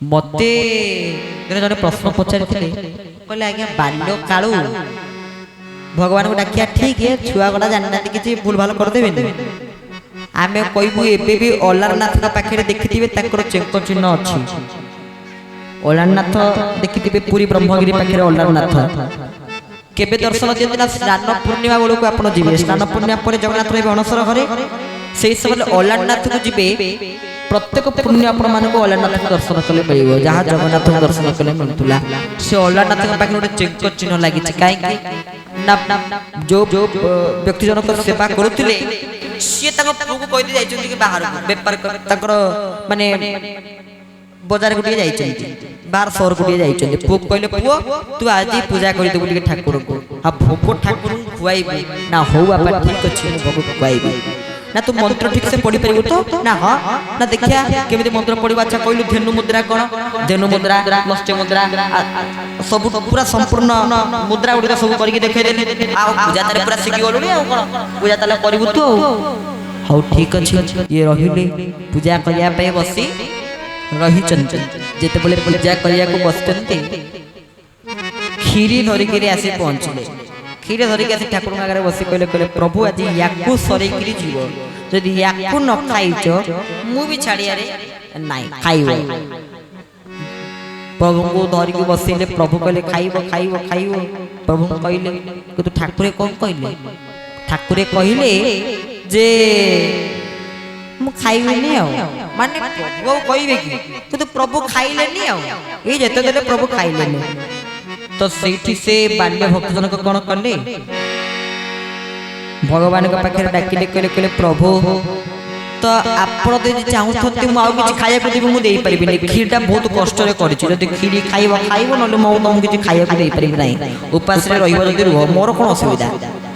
मते जने प्रश्न पचारि कहले आज्ञा बाल्य कालू भगवान को डाकिया ठीक है छुआ गड़ा जाना किसी भूल भाल करदेवे आम कहबू एबे भी अलारनाथ पाखे देखिथे चेक चिन्ह अच्छी अलारनाथ देखिथे पूरी ब्रह्मगिरी पाखे अलारनाथ केबे दर्शन दियंती ना स्नान पूर्णिमा बेलू को आप जी स्नान पूर्णिमा पर जगन्नाथ रही अणसर घरे से समय अलारनाथ को जी प्रत्येक पुण्य आपण मानक अलारनाथ दर्शन कले मिल जहाँ जगन्नाथ दर्शन कले मिलूला से अलारनाथ पाखे गोटे चेक चिन्ह लगी कहीं जो जो व्यक्ति जनक सेवा करुले सी पुओ को कही बाहर बेपार माने बजार को बाहर सहर को पुओ कहले पुओ तू आज पूजा करदेबू ठाकुर को हाँ भोग ठाकुर खुआबू ना हो बापा ठीक अच्छे भोग खुआबी ना तू मंत्र ठीक से पढ़ी पार तो ना हाँ ना देखिया केमी मंत्र पढ़ा अच्छा कहलु धेनु मुद्रा कौन धेनु मुद्रा मत्स्य मुद्रा सब पूरा संपूर्ण मुद्रा गुड़िक सब करके देखे पूजा तारे पूरा शिखी गलुनी पूजा ताले करू तू हाँ ठीक अच्छे ये रही पूजा करने बसी रही जिते बड़े पूजा करने को बसते खीरी धरिक आसी पहुँचले खीरे धरिक आसी ठाकुर आगे बस कहले प्रभु आज या सर जीव जदि या न खाइच मु भी छाड़िया खाइब प्रभु को धरिक बसले प्रभु कहले खाइब खाइब खाइब प्रभु कहले तू ठाकुर कौन कहले ठाकुर कहले जे मु खाइबेनी माने प्रभु कहबे कि तू प्रभु खाइलेनी ये जेते देले प्रभु खाइलेनी तो सेठी से बाल्य भक्त जनक कौन कले भगवान के पाखे डाकिले कहले प्रभु तो आपण चाहते मुझे खाया देवी मुझे पारि खीरटा बहुत कष्ट कर खीरी खाइब खाइब ना मुझे किसी खाया दे पारि ना उपास रही रुह मोर कौन असुविधा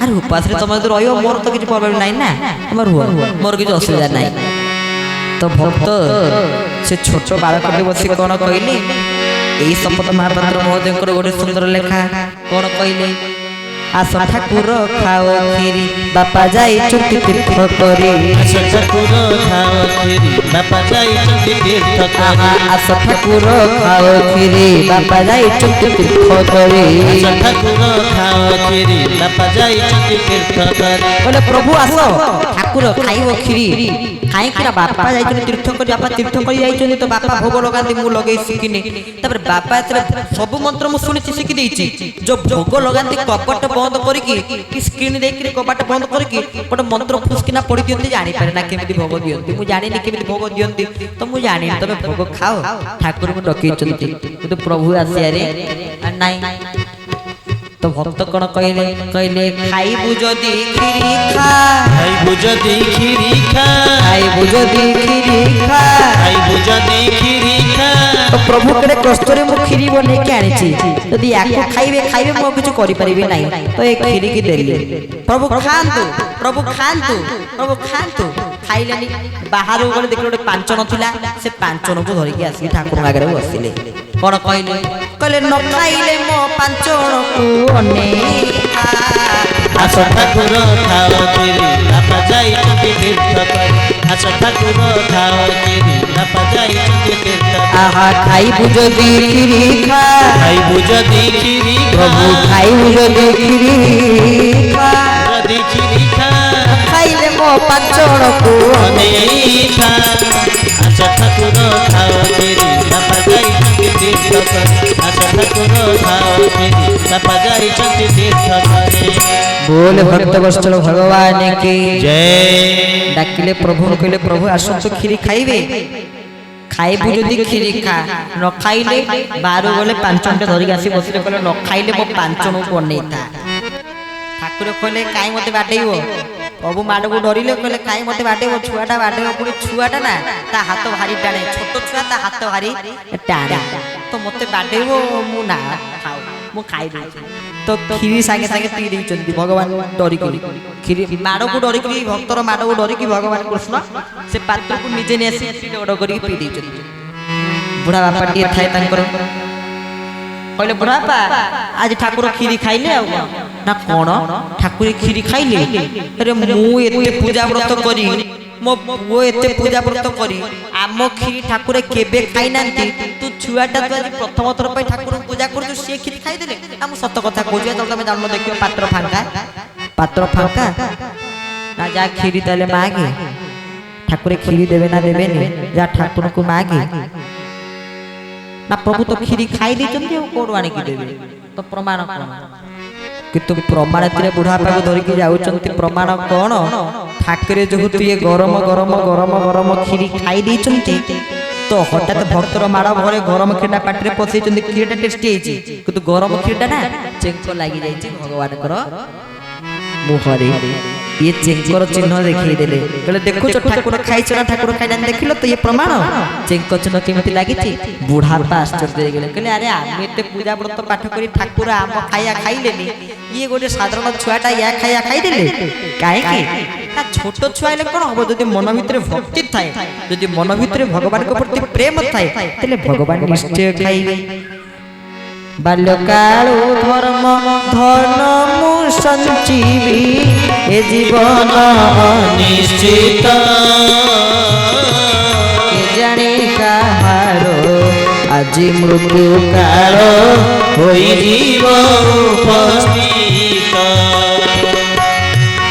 अरे उपास तुम जो रही मोर तो किसी प्रॉब्लम ना ना तुम रुह मोर किसी असुविधा ना तो भक्त से छोट बालक बस कौन कहले यही शपथ महापात्र महोदय गोटे सुंदर लेखा कौन कहले आस ठाकुर खाओ खीरी बापा जाई चुटी तीर्थ करी आस ठाकुर खाओ खीरी बापा जाई चुटी तीर्थ करी आस ठाकुर खाओ खीरी बापा जाई चुटी तीर्थ करी आस ठाकुर खाओ खीरी बापा जाई चुटी तीर्थ करी बोले प्रभु आस ठाकुर खाइबो खीरी खाई कि बापा जाई तीर्थ करी बापा तीर्थ करी जाई तो बापा भोग लगाती मु लगे शिखिनी तापर बापा सब मंत्र मु सुनी शिखी देछि जो भोग लगाती कपट बंद करके स्क्रीन देखिए कबाट बंद करके गोटे मंत्र फुसकिना पढ़ी दियंती जानी पारे ना केमिति भोग दियंती मु जानिनी केमिति भोग दियंती तो मु जानि तबे भोग खाओ ठाकुर को डकैचंती तो प्रभु आसिया रे नाइ तो भक्त कौन कहले कहले खाइबु जदी खीरी खा खाइबु जदी खीरी खा खाइबु जदी खीरी खा खाइबु जदी खीरी खा तो प्रभु केड़े कष्ट रे मु खीरी बने के आनी छी यदि याको खाइबे खाइबे मो किछ करि परिबे नाही तो ए खीरी की देली प्रभु खांतु प्रभु खांतु प्रभु खांतु खाइलेनी बाहर गले देखले गोटे पांचन थिला से पांचन को धरिके आसी ठाकुर आगे बसिले कौन कहले कहले न खाइले मो पांचन को अने आस ठाकुर खाओ खीरी बापा जाई चुटी तीर्थ करी आस ठाकुर खाओ खीरी बापा जाई चुटी तीर्थ करी आहा खाइबु जदी खीरी खा खाइबु जदी खीरी प्रभु खाइबु जदी खीरी खा जदी खीरी खा खाइले मो पांचन को अनेखा आस ठाकुर खाओ खीरी बापा जाई चुटी तीर्थ करी आस ठाकुर खाओ खीरी बापा जाई चुटी तीर्थ करी बोल भक्त वत्सल भगवान की जय डाकिले प्रभु कहले प्रभु आसो तो खीरी खाइबे खाइबु जदी खीरी खा न खाइले बारो गले पांचनटे धरिक आसी बसिले कहले न खाइले मो पांचन को बनेता ठाकुर कहले काई मते बाटेइबो प्रभु माड को डरिले कहले काई मते बाटेइबो छुआटा बाटेइबो पुनी छुआटा ना ता हाथ भारी टाणे छोटो छुआ ता हाथ भारी टाणे तो मते बाटेइबो मु ना खाऊ मु खाइ दे तो खीरी सागे सागे पी देइचंती भगवान डरी खीरी माड को डरी भक्तर माड को डरी भगवान कृष्ण से पात्र को निजे नेसी डोड करी पी देइचंती बुढ़ा बापा टी थाए तांकर कहले बुढ़ा बापा आज ठाकुर खीरी खाइले ना कौन ठाकुर खीरी खाइले अरे मु एते पूजा व्रत करी मो पुओ एते पूजा व्रत करी आम खीरी ठाकुर केबे खाई नांती तू ଛୁଆଟା ତୁ ଆଜି ପ୍ରଥମ ଥର ପାଇଁ ଠାକୁରଙ୍କୁ ପୂଜା କରୁଛୁ ସିଏ କ୍ଷୀରି ଖାଇଦେଲେ ନା ମୁଁ ସତ କଥା କହୁଛି ତାହେଲେ ତମେ ଜାଣିନ ଦେଖିବ ପାତ୍ର ଫାଙ୍କା ନା ଯାହା କ୍ଷୀରି ତାହେଲେ ମାଗେ ଠାକୁରେ କ୍ଷୀରି ଦେବେ ନା ଦେବେନି ଯାହା ଠାକୁରଙ୍କୁ ମାଗେ ନା ପ୍ରଭୁ ତ କ୍ଷୀରି ଖାଇ ଦେଇଛନ୍ତି ଆଉ କୋଉଠୁ ଆଣିକି ଦେବେ ତ ପ୍ରମାଣ କଣ କିନ୍ତୁ ପ୍ରମାଣ ଏଥିରେ ବୁଢାପାକୁ ଧରିକି ଯାଉଛନ୍ତି ପ୍ରମାଣ କଣ ଠାକୁରେ ଯେହେତୁ ଇଏ ଗରମ କ୍ଷୀରି ଖାଇ ଦେଇଛନ୍ତି ତ ହଠାତ୍ ଭକ୍ତର ମାଡ଼ ଘରେ ଗରମ କ୍ଷୀରଟା ପାଟିରେ ପଶେଇଛନ୍ତି କ୍ଷୀରଟା ଟେଷ୍ଟି ହେଇଛି କିନ୍ତୁ ଗରମ କ୍ଷୀରଟା ନା ଚେଙ୍କ ଲାଗି ଯାଇଛି ଭଗବାନଙ୍କର ମୁହଁରେ ये चेंकर चिन्ह देखई देले कहले देखो तो ठाकुर खाइछ ना ठाकुर खाइना देखिलो तो ये प्रमाण चेंक चिन्ह केमिति लागिछि बुढ़ा पा आश्चर्य हो गेले कहले अरे आमे एते पूजा व्रत पाठ करी ठाकुर आम खाया खाइलेनी ये गोटे साधारण छुआटा या खाया खाइ देले काहे की ना छोट छुआ ले कोन हो जदि मन भितरे भक्ति थाए जदि मन भितरे भगवान के प्रति प्रेम थाए तले भगवान निश्चय खाइबे बाल्यकाल धर्म धन मु संजीवी ए जीवन निश्चित के जाने काहारो आज मृत्यु काल होई जीव उपस्थित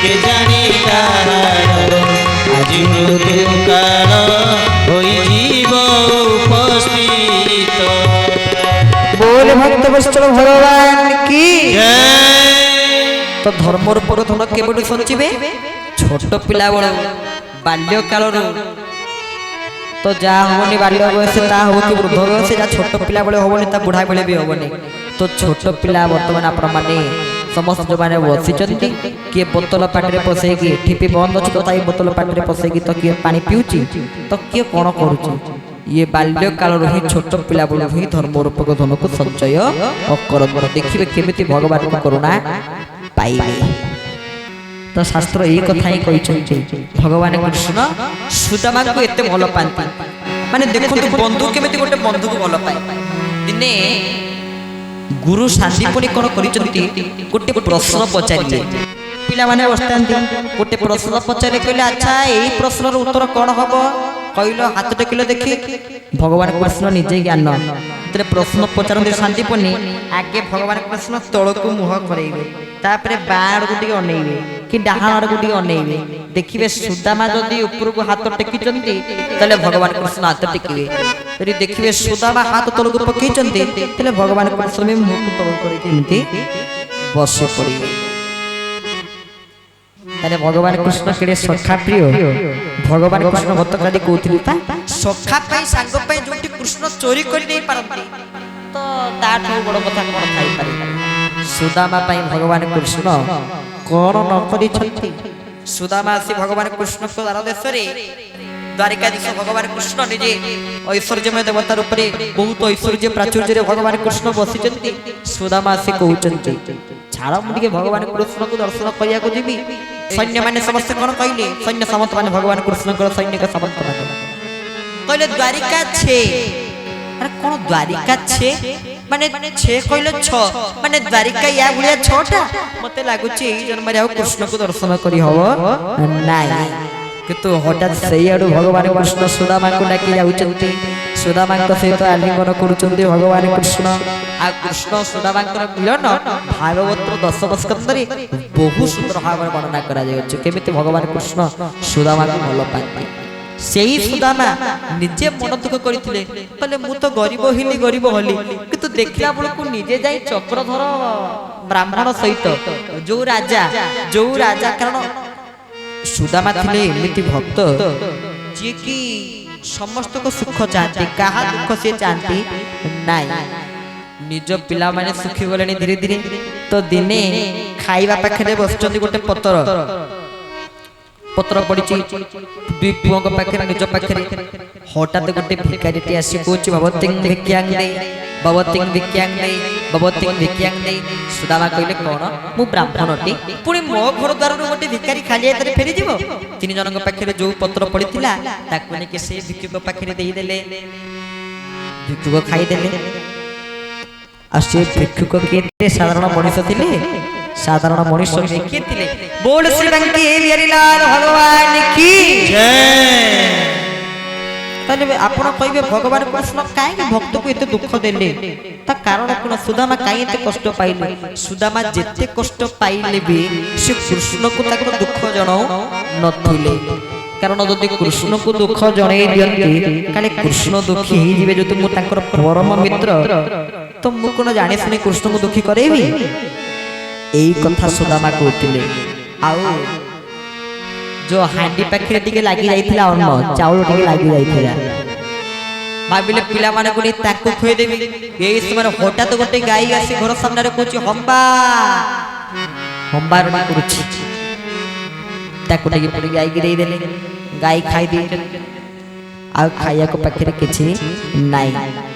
के जाने काहारो आज मृत्यु काल होई जीव उपस्थित बोल भक्त वत्सल भगवान की जय तो धर्मर पर धन केबडी संचिबे छोट पिला बळ बाल्य काल तो जा होनी बाल्य बयस ता हो कि वृद्ध बयस जा छोट पिला बळे होबनी ता बुढा बळे भी होबनी तो छोट पिला वर्तमान आपण माने समस्त जो माने बसी चंती के बोतल पाटरे पसै की ठिपी बंद अछि तो ताई बोतल पाटरे पसै की तो के पानी पिउची तो के कोन करूची ये बाल्य काल रही छोट पिला बळ ही धर्म रूपक धन को संचय अकर देखिबे केमिति भगवान को करुणा पाइबे तो शास्त्र यही कथा ही कहि भगवान कृष्ण सुदामा को एते भलो पांती माने देखंतु बंधु केमिति गोटे बंधु को भलो पाए दिने गुरु शांतिपुनी कोन करिसंती गोटे प्रश्न पचारिले पिला माने बस्तांती गोटे प्रश्न पचारे कहले अच्छा एही प्रश्नर उत्तर कोन हबो कहलो हाथ टेकिलो देखि भगवान कृष्ण निजे ज्ञान तेरे प्रश्न पचारंती शांतिपुनी आगे भगवान कृष्ण तळको मुह करैबे तापरे बाड़ को टिके अनेइबे कि डाहाण को टिके अनेइबे देखिबे सुदामा जदी ऊपर को हाथ टेकी चंती तले भगवान कृष्ण हाथ टेकिबे तरी देखिबे सुदामा हाथ तळ को पकई चंती तले भगवान कृष्ण में मुह को तळ करी केमती बसे पड़ी ताले भगवान कृष्ण केडे सखा प्रिय भगवान कृष्ण गतकाली कहउथिलि पा सखा पई सांग पई जोटी कृष्ण चोरी करि नै पारंती तो ताठो बड़ कथा कोन थाई पारे सुदामा पई भगवान कृष्ण कोन न करि छथि सुदामा से भगवान कृष्ण को दार देश रे द्वारिकाधीश भगवान कृष्ण निजे ऐश्वर्यमय देवता रूप रे बहुत ऐश्वर्य प्राचुर्य रे भगवान कृष्ण बसि चंती सुदामा से कहउचंती छाड़ मुटिके भगवान कृष्ण को दर्शन करिया को जिबी सैन्य माने समस्त कोन कहले सैन्य सामंत माने भगवान कृष्ण को सैन्य का सामंत माने कहले द्वारिका छे अरे कोन द्वारिका छे माने छे कहले 6 माने द्वारिका या गुलिया 6टा मते लागुची एई जन्म रे कृष्ण को दर्शन करी हबो नाइ किंतु हठात सेई आडू भगवान कृष्ण सुदामा को डाकी जाउचंती सुदामा को सहित आलिंगन करूचंती भगवान कृष्ण आ कृष्ण सुदामा को मिलन भागवत 10 स्कंद रे बहु सुंदर भाव वर्णना करा जाय केमिति भगवान कृष्ण सुदामा को भलो पाती सेई सुदामा निजे मन दुख करथिले कहले मु तो गरीब होली किंतु देखला बळ को निजे जाई चक्रधर ब्राह्मण सहित जो राजा कारण सुदामा थिले एमिति भक्त जे कि समस्त को सुख चाहती कहा दुख से चाहती नाइ निज पिला माने सुखी गलेनी धीरे धीरे तो दिने खाइबा पाखरे बसचंदी गोटे पत्र पड़ी दुई पुओं पाखे निज पाखे हठात गोटे भिखारीटी आसी कहूँ भगवती भिक्षांग दे सुदामा कहले कौन मु ब्राह्मणटी पुणी मो घर द्वार गोटे भिखारी खाली हाथ फेरी जीव 3 जन पाखे जो पत्र पड़ीला ताकू नहीं से भिक्षुक पाखे देदेले भिक्षुक खाईदेले आ से भिक्षुक के साधारण मनीष थिले साधारण मनीष के थिले बोल श्री रंगी बिहारी लाल भगवान की जय তাহলে ଆପଣ କହିବେ ଭଗବାନ କୃଷ୍ଣ କାହିଁକି ଭକ୍ତକୁ ଏତେ ଦୁଃଖ ଦେଲେ ତା କାରଣ କଣ ସୁଦାମା କାହିଁ ଏତେ କଷ୍ଟ ପାଇଲେ ସୁଦାମା ଯେତେ କଷ୍ଟ ପାଇଲେ ବି ସେ କୃଷ୍ଣକୁ ତାକୁ ଦୁଃଖ ଜଣାଉ ନଥିଲେ କାରଣ ଯଦି କୃଷ୍ଣକୁ ଦୁଃଖ ଜଣେଇ ଦିଅନ୍ତି କାଳେ କୃଷ୍ଣ ଦୁଃଖୀ ହେଇଯିବେ ଯଦି ମୁଁ ତାଙ୍କର ପରମ ମିତ୍ର ତ ମୁଁ କଣ ଜାଣି ଶୁଣି କୃଷ୍ଣକୁ ଦୁଃଖୀ କରେଇବି ଏଇ କଥା ସୁଦାମା କହୁଥିଲେ ଆଉ जो हांडी पाखे टिके लागी जाइथिला अन्न चाउल टिके लागी जाइथिला भाबिले पिला माने कोनी ताको खोइ देबी एई समय हठात गोटे गाई आसी घर सामने रे कोची हम्बा हम्बा रमा करूची ताको टिके पुरी गाई के देई देले गाई खाई दी आ खाइया को पाखे रे किछि नाही